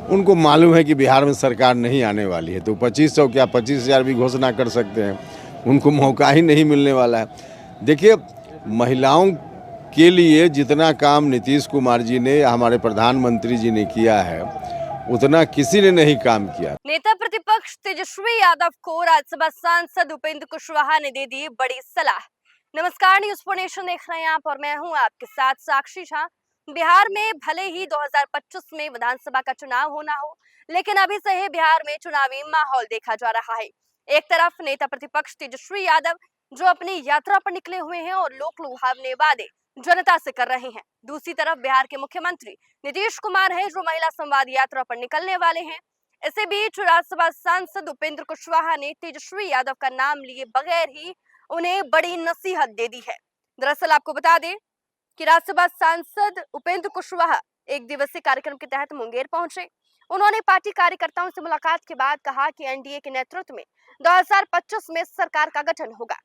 उनको मालूम है कि बिहार में सरकार नहीं आने वाली है, तो 2500 क्या 25,000 भी घोषणा कर सकते हैं। उनको मौका ही नहीं मिलने वाला है। देखिए, महिलाओं के लिए जितना काम नीतीश कुमार जी ने या हमारे प्रधानमंत्री जी ने किया है, उतना किसी ने नहीं काम किया। नेता प्रतिपक्ष तेजस्वी यादव को राज्यसभा सांसद उपेंद्र कुशवाहा ने दे दी बड़ी सलाह। नमस्कार, न्यूज़ फॉर नेशन देख रहे हैं आप और मैं हूं आपके साथ साक्षी झा। बिहार में भले ही 2025 में विधानसभा का चुनाव होना हो, लेकिन अभी से ही बिहार में चुनावी माहौल देखा जा रहा है। एक तरफ नेता प्रतिपक्ष तेजस्वी यादव जो अपनी यात्रा पर निकले हुए हैं और लोक लुभावने वादे जनता से कर रहे हैं, दूसरी तरफ बिहार के मुख्यमंत्री नीतीश कुमार है जो महिला संवाद यात्रा पर निकलने वाले हैं। इसी बीच राज्यसभा सांसद उपेंद्र कुशवाहा ने तेजस्वी यादव का नाम लिए बगैर ही उन्हें बड़ी नसीहत दे दी है। दरअसल आपको बता दें कि राज्यसभा सांसद उपेंद्र कुशवाहा एक दिवसीय कार्यक्रम के तहत मुंगेर पहुंचे। उन्होंने पार्टी कार्यकर्ताओं से मुलाकात के बाद कहा कि एनडीए के नेतृत्व में 2025 में सरकार का गठन होगा।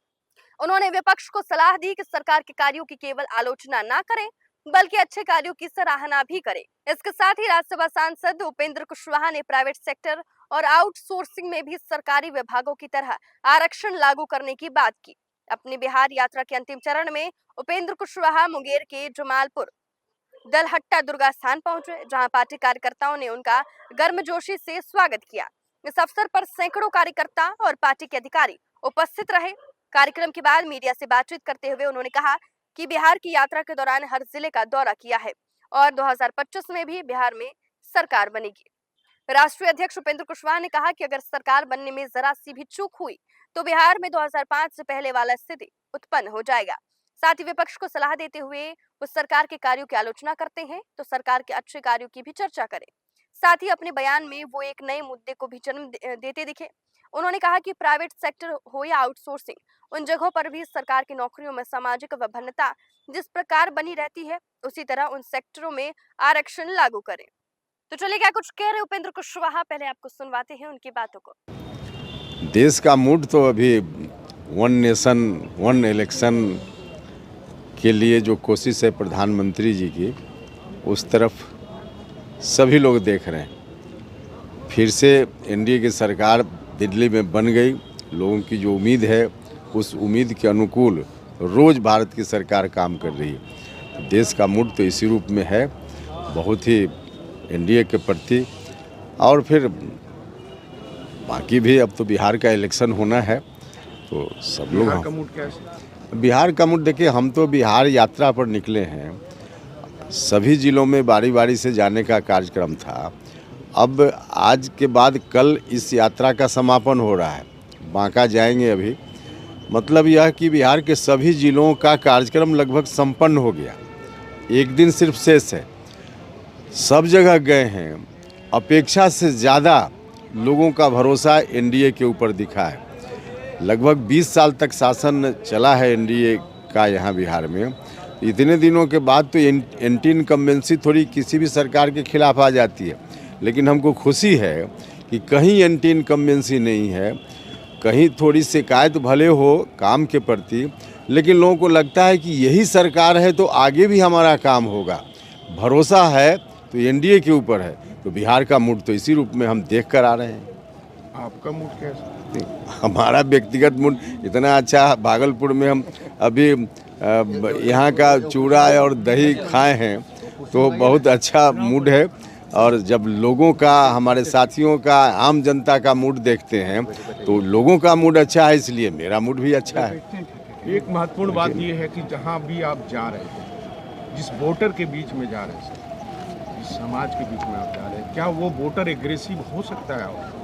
उन्होंने विपक्ष को सलाह दी कि सरकार के कार्यों की केवल आलोचना ना करें, बल्कि अच्छे कार्यों की सराहना भी करें। इसके साथ ही राज्यसभा सांसद उपेंद्र कुशवाहा ने प्राइवेट सेक्टर और आउटसोर्सिंग में भी सरकारी विभागों की तरह आरक्षण लागू करने की बात की। अपनी बिहार यात्रा के अंतिम चरण में उपेंद्र कुशवाहा मुंगेर के जमालपुर दलहट्टा दुर्गा स्थान पहुंचे, जहां पार्टी कार्यकर्ताओं ने उनका गर्मजोशी से स्वागत किया। इस अवसर पर सैकड़ों कार्यकर्ता और पार्टी के अधिकारी उपस्थित रहे। कार्यक्रम के बाद मीडिया से बातचीत करते हुए उन्होंने कहा कि बिहार की यात्रा के दौरान हर जिले का दौरा किया है और 2025 में भी बिहार में सरकार बनेगी। राष्ट्रीय अध्यक्ष उपेंद्र कुशवाहा ने कहा कि अगर सरकार बनने में जरा सी भी चूक हुई तो बिहार में 2005 से पहले वाला स्थिति उत्पन्न हो जाएगा। साथ ही विपक्ष को सलाह देते हुए वो सरकार के कार्यों की आलोचना करते हैं तो सरकार के अच्छे कार्यों की भी चर्चा करें। साथ ही अपने बयान में वो एक नए मुद्दे को भी जन्म देते दिखे। उन्होंने कहा कि प्राइवेट सेक्टर हो या आउटसोर्सिंग, उन जगहों पर भी सरकार की नौकरियों में सामाजिक विभिन्नता जिस प्रकार बनी रहती है, उसी तरह उन सेक्टरों में आरक्षण लागू करें। तो चलिए, क्या कुछ कह रहे उपेंद्र कुशवाहा, पहले आपको सुनवाते हैं उनकी बातों को। देश का मूड तो अभी वन नेशन वन इलेक्शन के लिए जो कोशिश है प्रधानमंत्री जी की, उस तरफ सभी लोग देख रहे हैं। फिर से एनडीए की सरकार दिल्ली में बन गई। लोगों की जो उम्मीद है, उस उम्मीद के अनुकूल रोज़ भारत की सरकार काम कर रही है। देश का मूड तो इसी रूप में है, बहुत ही एनडीए के प्रति। और फिर बाकी भी अब तो बिहार का इलेक्शन होना है, तो सब लोग। बिहार का मूड कैसे? बिहार का मूड देखिए, हम तो बिहार यात्रा पर निकले हैं। सभी जिलों में बारी बारी से जाने का कार्यक्रम था। अब आज के बाद कल इस यात्रा का समापन हो रहा है, बांका जाएंगे अभी। मतलब यह कि बिहार के सभी जिलों का कार्यक्रम लगभग संपन्न हो गया, एक दिन सिर्फ शेष है। सब जगह गए हैं। अपेक्षा से ज़्यादा लोगों का भरोसा एनडीए के ऊपर दिखा है। लगभग 20 साल तक शासन चला है एनडीए का यहाँ बिहार में। इतने दिनों के बाद तो एंटी इनकम्बेंसी थोड़ी किसी भी सरकार के खिलाफ आ जाती है, लेकिन हमको खुशी है कि कहीं एंटी इनकम्बेंसी नहीं है। कहीं थोड़ी शिकायत भले हो काम के प्रति, लेकिन लोगों को लगता है कि यही सरकार है तो आगे भी हमारा काम होगा। भरोसा है तो एनडीए के ऊपर है। तो बिहार का मूड तो इसी रूप में हम देख कर आ रहे हैं। आपका मूड कैसा? हमारा व्यक्तिगत मूड इतना अच्छा, भागलपुर में हम अभी यहाँ का चूड़ा और दही खाए हैं, तो बहुत अच्छा मूड है। और जब लोगों का, हमारे साथियों का, आम जनता का मूड देखते हैं तो लोगों का मूड अच्छा है, इसलिए मेरा मूड भी अच्छा है। एक महत्वपूर्ण बात यह है कि जहाँ भी आप जा रहे हैं, जिस वोटर के बीच में जा रहे हैं, जिस समाज के बीच में आप जा रहे हैं, क्या वो वोटर एग्रेसिव हो सकता है?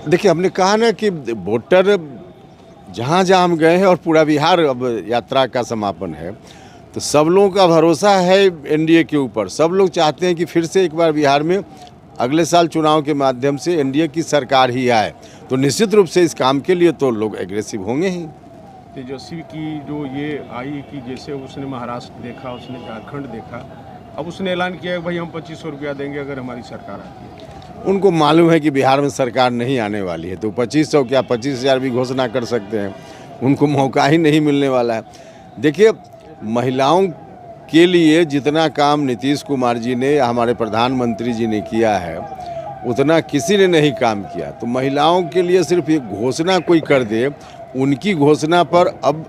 देखिए, हमने कहा ना कि वोटर जहाँ जहाँ हम गए हैं, और पूरा बिहार अब यात्रा का समापन है, तो सब लोगों का भरोसा है एनडीए के ऊपर। सब लोग चाहते हैं कि फिर से एक बार बिहार में अगले साल चुनाव के माध्यम से एनडीए की सरकार ही आए। तो निश्चित रूप से इस काम के लिए तो लोग एग्रेसिव होंगे ही। तेजस्वी की जो ये आई कि जैसे उसने महाराष्ट्र देखा, उसने झारखंड देखा, अब उसने ऐलान किया है भाई हम 2500 रुपया देंगे अगर हमारी सरकार आती है। उनको मालूम है कि बिहार में सरकार नहीं आने वाली है, तो 2500 क्या 25,000 भी घोषणा कर सकते हैं। उनको मौका ही नहीं मिलने वाला है। देखिए, महिलाओं के लिए जितना काम नीतीश कुमार जी ने या हमारे प्रधानमंत्री जी ने किया है उतना किसी ने नहीं काम किया। तो महिलाओं के लिए सिर्फ एक घोषणा कोई कर दे, उनकी घोषणा पर अब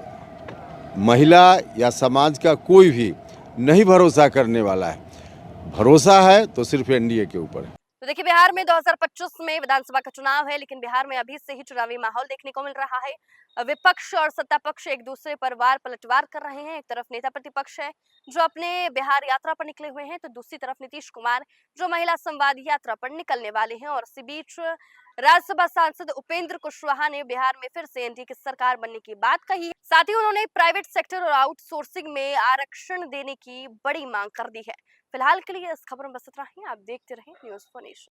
महिला या समाज का कोई भी नहीं भरोसा करने वाला है। भरोसा है तो सिर्फ एनडीए के ऊपर है। तो देखिए, बिहार में 2025 में विधानसभा का चुनाव है, लेकिन बिहार में अभी से ही चुनावी माहौल देखने को मिल रहा है। विपक्ष और सत्ता पक्ष एक दूसरे पर वार पलटवार कर रहे हैं। एक तरफ नेता प्रतिपक्ष है जो अपने बिहार यात्रा पर निकले हुए हैं, तो दूसरी तरफ नीतीश कुमार जो महिला संवाद यात्रा पर निकलने वाले हैं। और इसी बीच राज्यसभा सांसद उपेंद्र कुशवाहा ने बिहार में फिर से एनडीए की सरकार बनने की बात कही है। साथ ही उन्होंने प्राइवेट सेक्टर और आउटसोर्सिंग में आरक्षण देने की बड़ी मांग कर दी है। फिलहाल के लिए इस खबर में बस इतना ही। आप देखते रहें न्यूज़ 4 नेशन।